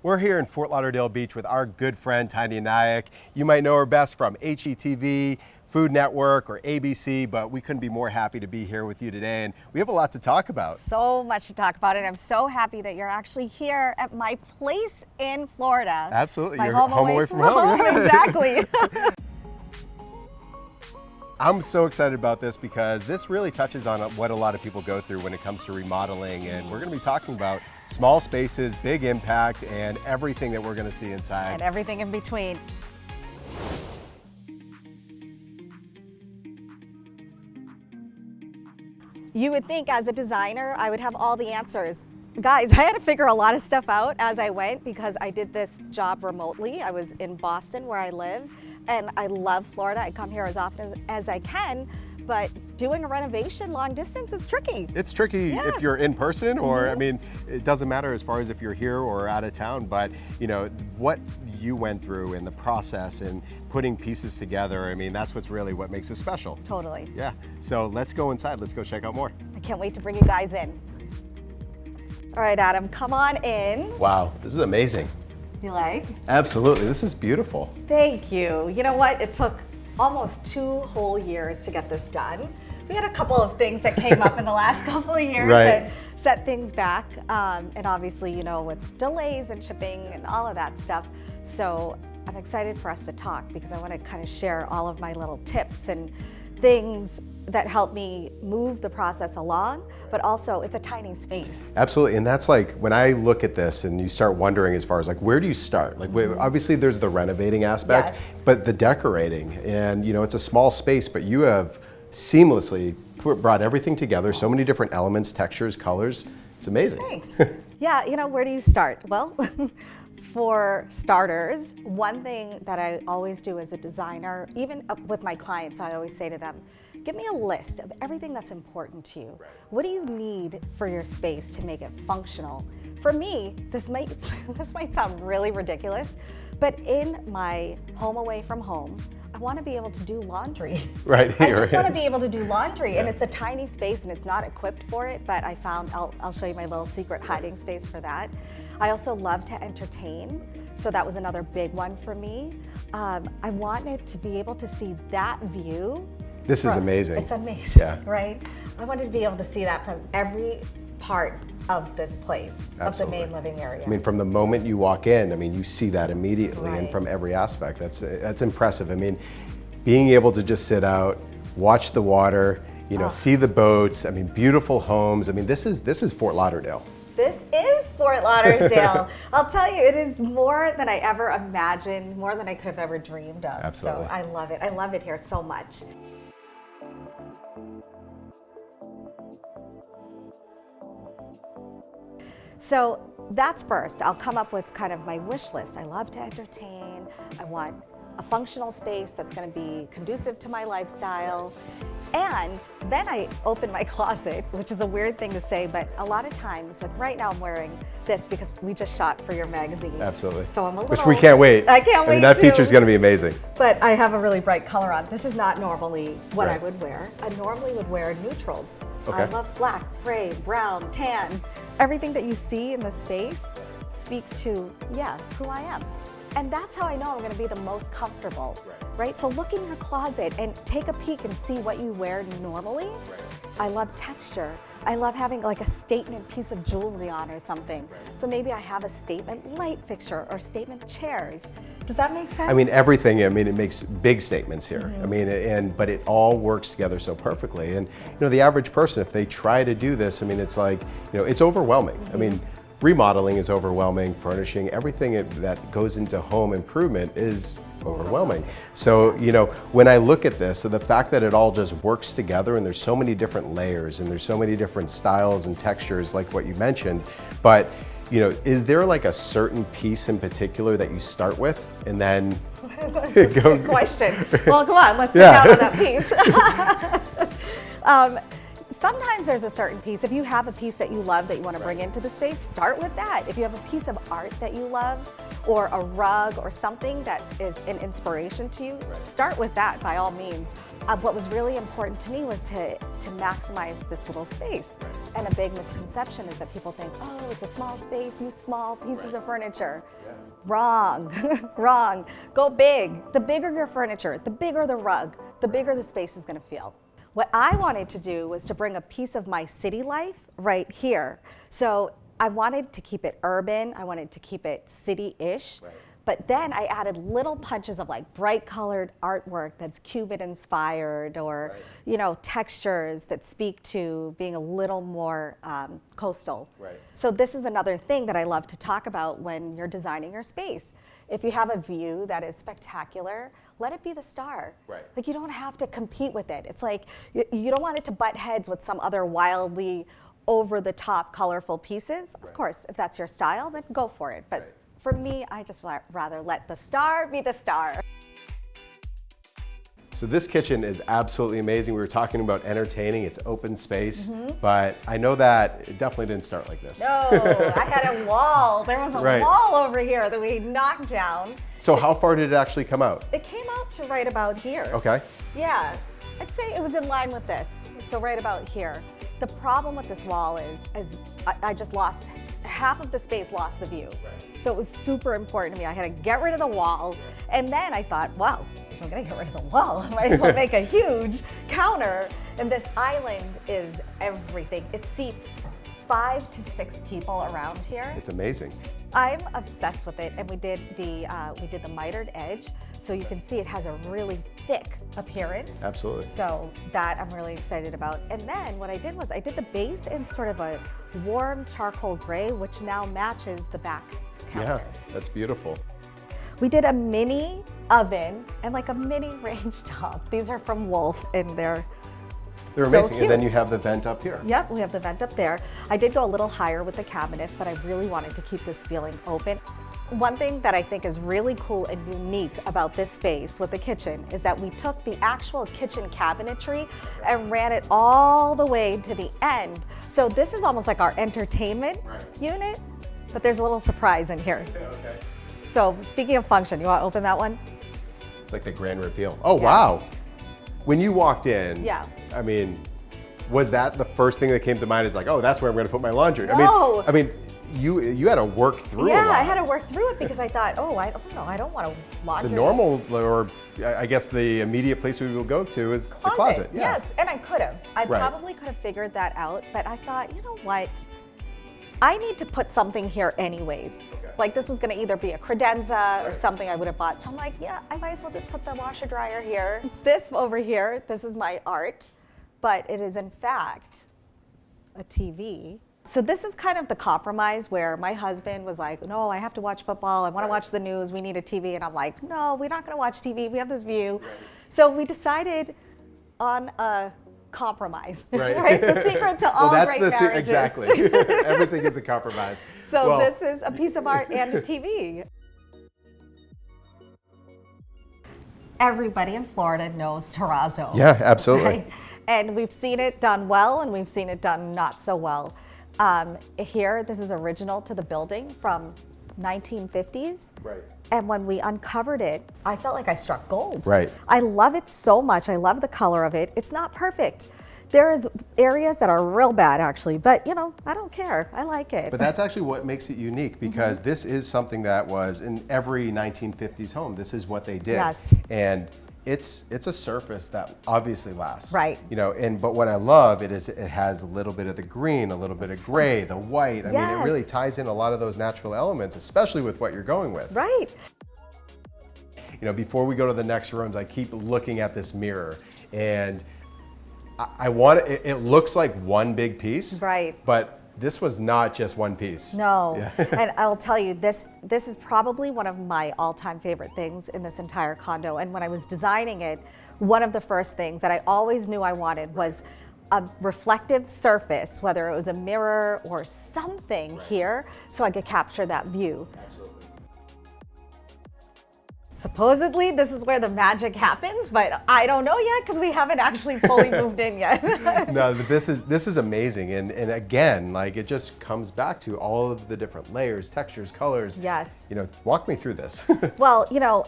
We're here in Fort Lauderdale Beach with our good friend Taniya Nayak. You might know her best from HGTV, Food Network, or ABC, but we couldn't be more happy to be here with you today, and we have a lot to talk about. So much to talk about, and I'm so happy that you're actually here at my place in Florida. Absolutely, my you're home away from home. Exactly. I'm so excited about this because this really touches on what a lot of people go through when it comes to remodeling, and we're going to be talking about small spaces, big impact, and everything that we're going to see inside. And everything in between. You would think as a designer, I would have all the answers. Guys, I had to figure a lot of stuff out as I went because I did this job remotely. I was in Boston where I live, and I love Florida. I come here as often as I can, but doing a renovation long distance is tricky. It's tricky if you're in person, or I mean, it doesn't matter as far as if you're here or out of town, but you know, what you went through in the process and putting pieces together, I mean, that's what's really what makes it special. Totally. Yeah, so let's go inside, let's go check out more. I can't wait to bring you guys in. All right, Adam, come on in. Wow, this is amazing. You like? Absolutely, this is beautiful. Thank you. You know what? It took almost 2 whole years to get this done. We had a couple of things that came up in the last couple of years that set things back. And obviously, you know, with delays and shipping and all of that stuff. So I'm excited for us to talk because I want to kind of share all of my little tips and things that help me move the process along, but also it's a tiny space. Absolutely, and that's like, when I look at this and you start wondering as far as like, where do you start? Like, obviously there's the renovating aspect, but the decorating, and you know, it's a small space, but you have seamlessly brought everything together, so many different elements, textures, colors, it's amazing. Thanks. Yeah, you know, where do you start? Well, for starters, one thing that I always do as a designer, even with my clients, I always say to them, give me a list of everything that's important to you. What do you need for your space to make it functional? For me, this might sound really ridiculous, but in my home away from home, I want to be able to do laundry. Right. I just want to be able to do laundry, and it's a tiny space and it's not equipped for it, but I found, I'll show you my little secret hiding space for that. I also love to entertain, so that was another big one for me. I wanted to be able to see that view. This is amazing. It's amazing, right? I wanted to be able to see that from every part of this place, of the main living area. I mean, from the moment you walk in, I mean, you see that immediately, and from every aspect. That's impressive. I mean, being able to just sit out, watch the water, you know, see the boats. I mean, beautiful homes. I mean, this is Fort Lauderdale. This is Fort Lauderdale. I'll tell you, it is more than I ever imagined, more than I could have ever dreamed of. Absolutely. So I love it. I love it here so much. So that's first. I'll come up with kind of my wish list. I love to entertain. I want a functional space that's going to be conducive to my lifestyle. And then I open my closet, which is a weird thing to say, but a lot of times, like right now I'm wearing this because we just shot for your magazine. Absolutely. So I'm a little, which we can't wait. I can't wait. I mean, that feature is going to be amazing. But I have a really bright color on. This is not normally what I would wear. I normally would wear neutrals. I love black, gray, brown, tan. Everything that you see in the space speaks to, who I am. And that's how I know I'm going to be the most comfortable, right? So look in your closet and take a peek and see what you wear normally. I love texture. I love having like a statement piece of jewelry on or something. So maybe I have a statement light fixture or statement chairs. Does that make sense? I mean, everything. I mean, it makes big statements here. I mean, but it all works together so perfectly. And you know, the average person, if they try to do this, I mean, it's like, you know, it's overwhelming. I mean, remodeling is overwhelming, furnishing, everything that goes into home improvement is overwhelming. So, you know, when I look at this, so the fact that it all just works together and there's so many different layers and there's so many different styles and textures like what you mentioned, but, you know, is there like a certain piece in particular that you start with and then go? Good question. Well, come on, let's sit down on that piece. Sometimes there's a certain piece. If you have a piece that you love that you want to bring into the space, start with that. If you have a piece of art that you love, or a rug or something that is an inspiration to you, start with that by all means. What was really important to me was to maximize this little space. And a big misconception is that people think, oh, it's a small space, use small pieces of furniture. Yeah. Wrong, wrong. Go big. The bigger your furniture, the bigger the rug, the bigger the space is gonna feel. What I wanted to do was to bring a piece of my city life right here. So I wanted to keep it urban, I wanted to keep it city-ish, but then I added little punches of like bright colored artwork that's Cuban inspired, or you know, textures that speak to being a little more coastal. So this is another thing that I love to talk about when you're designing your space. If you have a view that is spectacular, let it be the star. Like, you don't have to compete with it. It's like, you don't want it to butt heads with some other wildly over-the-top colorful pieces. Of course, if that's your style, then go for it. But for me, I just rather let the star be the star. So this kitchen is absolutely amazing. We were talking about entertaining, it's open space, but I know that it definitely didn't start like this. No, I had a wall. There was a wall over here that we knocked down. So how far did it actually come out? It came out to right about here. Okay. Yeah, I'd say it was in line with this. So right about here. The problem with this wall is I just lost, half of the space lost the view. So it was super important to me. I had to get rid of the wall. And then I thought, well, if I'm gonna get rid of the wall, I might as well make a huge counter. And this island is everything. It seats 5 to 6 people around here. It's amazing. I'm obsessed with it, and we did the mitered edge, so you can see it has a really thick appearance. Absolutely. So that I'm really excited about. And then what I did was I did the base in sort of a warm charcoal gray, which now matches the back counter. Yeah, that's beautiful. We did a mini oven and like a mini range top. These are from Wolf, and they're amazing. cute. And then you have the vent up here. Yep, we have the vent up there. I did go a little higher with the cabinets, but I really wanted to keep this feeling open. One thing that I think is really cool and unique about this space with the kitchen is that we took the actual kitchen cabinetry and ran it all the way to the end. So this is almost like our entertainment unit, but there's a little surprise in here. Okay. So speaking of function, you want to open that one? It's like the grand reveal. Oh, wow. When you walked in, I mean, was that the first thing that came to mind? Is like, oh, that's where I'm going to put my laundry. No. I mean, you had to work through a lot. Yeah, I had to work through it because I thought, oh, I don't know, I don't want to laundry. The normal, or I guess the immediate place we will go to is the closet. Yeah. Yes, and I could have. I probably could have figured that out, but I thought, you know what? I need to put something here anyways. Like, this was gonna either be a credenza or something I would have bought. So I'm like, yeah, I might as well just put the washer dryer here. This over here, this is my art, but it is in fact a TV. So this is kind of the compromise where my husband was like, no, I have to watch football. I wanna watch the news. We need a TV. And I'm like, no, we're not gonna watch TV. We have this view. So we decided on a compromise, right? The secret to all great marriages. Exactly. Everything is a compromise. So this is a piece of art and a TV. Everybody in Florida knows Terrazzo. Yeah, absolutely. Right? And we've seen it done well, and we've seen it done not so well. Here, this is original to the building from 1950s. Right. And when we uncovered it, I felt like I struck gold. Right. I love it so much. I love the color of it. It's not perfect. There's areas that are real bad, actually, but you know, I don't care. I like it. But that's actually what makes it unique, because this is something that was in every 1950s home. This is what they did. Yes. And it's a surface that obviously lasts. Right. You know, but what I love it has a little bit of the green, a little bit of gray, the white. I mean, it really ties in a lot of those natural elements, especially with what you're going with. Right. You know, before we go to the next rooms, I keep looking at this mirror, and I want it looks like one big piece. Right. But this was not just one piece. No, Yeah. and I'll tell you, this is probably one of my all-time favorite things in this entire condo. And when I was designing it, one of the first things that I always knew I wanted was a reflective surface, whether it was a mirror or something here, so I could capture that view. Absolutely. supposedly this is where the magic happens, but I don't know yet because we haven't actually fully moved in yet. No, but this is amazing, and again, like it just comes back to all of the different layers, textures, colors. Yes. You know, walk me through this. Well, you know,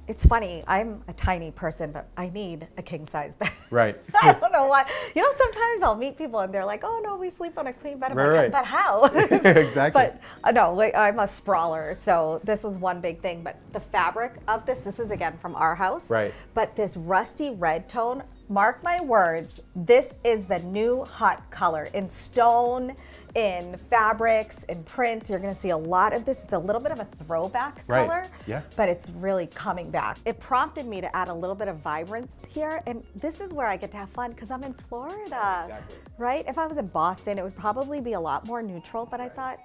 it's funny. I'm a tiny person, but I need a king size bed. Right. I don't know why. You know, sometimes I'll meet people and they're like, "Oh no, we sleep on a queen bed." I'm like, Right. but how? Exactly. But no, I'm a sprawler, so this was one big thing. But the fabric of this is again from our house. Right. But this rusty red tone, mark my words, this is the new hot color in stone, in fabrics, in prints. You're going to see a lot of this. It's a little bit of a throwback Right. color, Yeah. but it's really coming back. It prompted me to add a little bit of vibrance here, and this is where I get to have fun because I'm in Florida, Exactly. right? If I was in Boston, it would probably be a lot more neutral, but I thought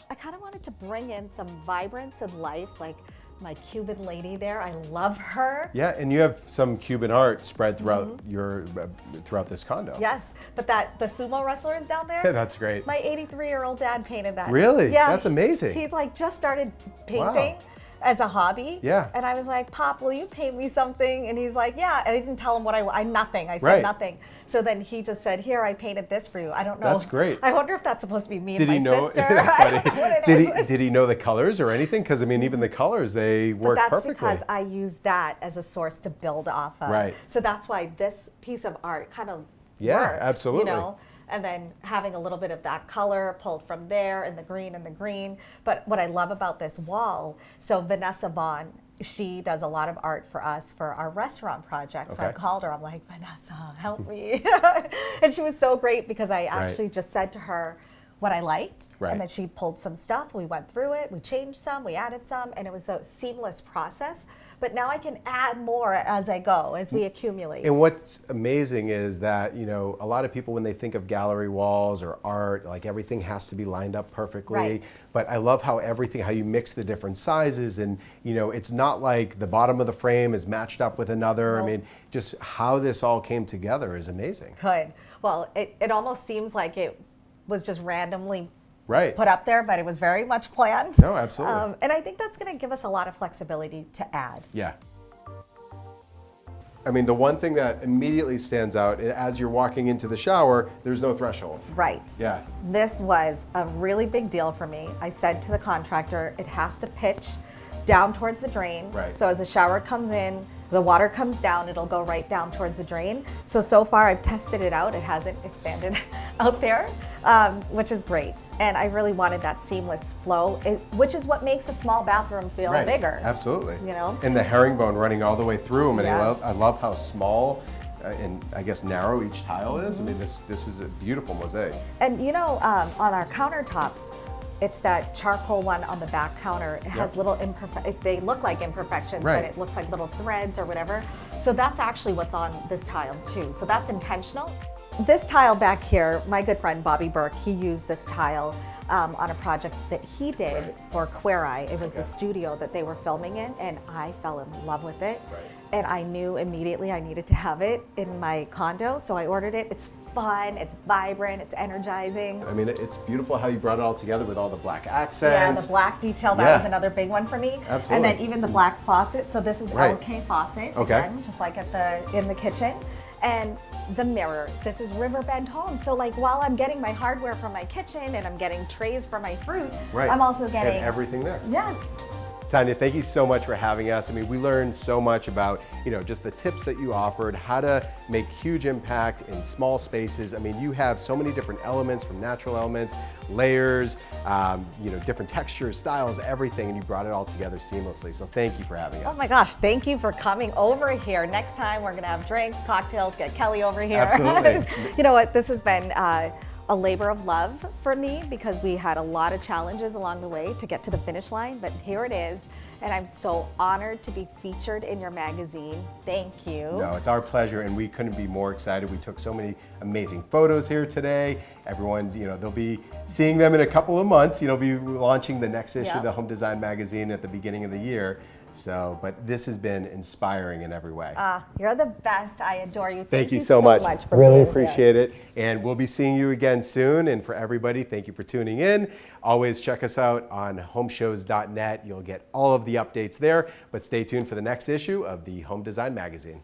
I kind of wanted to bring in some vibrance and life, like my Cuban lady there. I love her. Yeah, and you have some Cuban art spread throughout throughout this condo. Yes, but the sumo wrestlers down there. That's great. My 83-year-old dad painted that. Really? Yeah. That's amazing. He's like just started painting as a hobby. Yeah. And I was like, "Pop, will you paint me something?" And he's like, "Yeah." And I didn't tell him what I nothing. I said Right. nothing. So then he just said, "Here, I painted this for you." I don't know. That's great. I wonder if that's supposed to be me Did and he my know? sister. That's I don't funny. know what it is. Did he know the colors or anything? Because I mean, even the colors, they work But that's perfectly. because I use that as a source to build off of. Right. So that's why this piece of art kind of Yeah, works, absolutely. You know? And then having a little bit of that color pulled from there and the green. But what I love about this wall, so Vanessa Vaughn, she does a lot of art for us for our restaurant project. So I Okay. called her, I'm like, "Vanessa, help me." And she was so great because I actually just said to her what I liked. Right. And then she pulled some stuff, we went through it, we changed some, we added some, and it was a seamless process. But now I can add more as I go, as we accumulate. And what's amazing is that, you know, a lot of people, when they think of gallery walls or art, like everything has to be lined up perfectly. Right. But I love how you mix the different sizes, and, you know, it's not like the bottom of the frame is matched up with another. Nope. I mean, just how this all came together is amazing. Good. Well, it almost seems like it was just randomly Right. put up there, but it was very much planned. No, absolutely. And I think that's going to give us a lot of flexibility to add. Yeah. I mean, the one thing that immediately stands out as you're walking into the shower, there's no threshold. Right. Yeah. This was a really big deal for me. I said to the contractor, it has to pitch down towards the drain. Right. So as the shower comes in, the water comes down, it'll go right down towards the drain. So far I've tested it out. It hasn't expanded out there, which is great. And I really wanted that seamless flow, which is what makes a small bathroom feel Right. bigger. Absolutely. You know? And the herringbone running all the way through them. And Yes. I love how small and I guess narrow each tile is. I mean, this is a beautiful mosaic. And you know, on our countertops, it's that charcoal one on the back counter. It has Yep. little they look like imperfections, Right. but it looks like little threads or whatever. So that's actually what's on this tile too. So that's intentional. This tile back here, my good friend Bobby Burke, he used this tile on a project that he did for Queer Eye. It was the studio that they were filming in, and I fell in love with it. Right. And I knew immediately I needed to have it in my condo, so I ordered it. It's fun, it's vibrant, it's energizing. I mean, it's beautiful how you brought it all together with all the black Yeah, accents. the black detail, that Yeah. was another big one for me. Absolutely. And then even the black faucet. So this is Right. LK faucet, Okay. again, just like in the kitchen. And the mirror, this is Riverbend Home. So like while I'm getting my hardware from my kitchen and I'm getting trays for my fruit, Right. I'm also getting And everything there. Yes. Tanya, thank you so much for having us. I mean, we learned so much about, you know, just the tips that you offered, how to make huge impact in small spaces. I mean, you have so many different elements, from natural elements, layers, you know, different textures, styles, everything, and you brought it all together seamlessly. So thank you for having us. Oh my gosh, thank you for coming over here. Next time we're gonna have drinks, cocktails, get Kelly over here. Absolutely. You know what, this has been a labor of love for me because we had a lot of challenges along the way to get to the finish line, but here it is. And I'm so honored to be featured in your magazine. Thank you. No, it's our pleasure, and we couldn't be more excited. We took so many amazing photos here today, everyone's, they'll be seeing them in a couple of months. Be launching the next issue of the Home Design Magazine at the beginning of the year. So, but this has been inspiring in every way. You're the best. I adore you. Thank you so much. For really being appreciate it. And we'll be seeing you again soon. And for everybody, thank you for tuning in. Always check us out on homeshows.net. You'll get all of the updates there. But stay tuned for the next issue of the Home Design Magazine.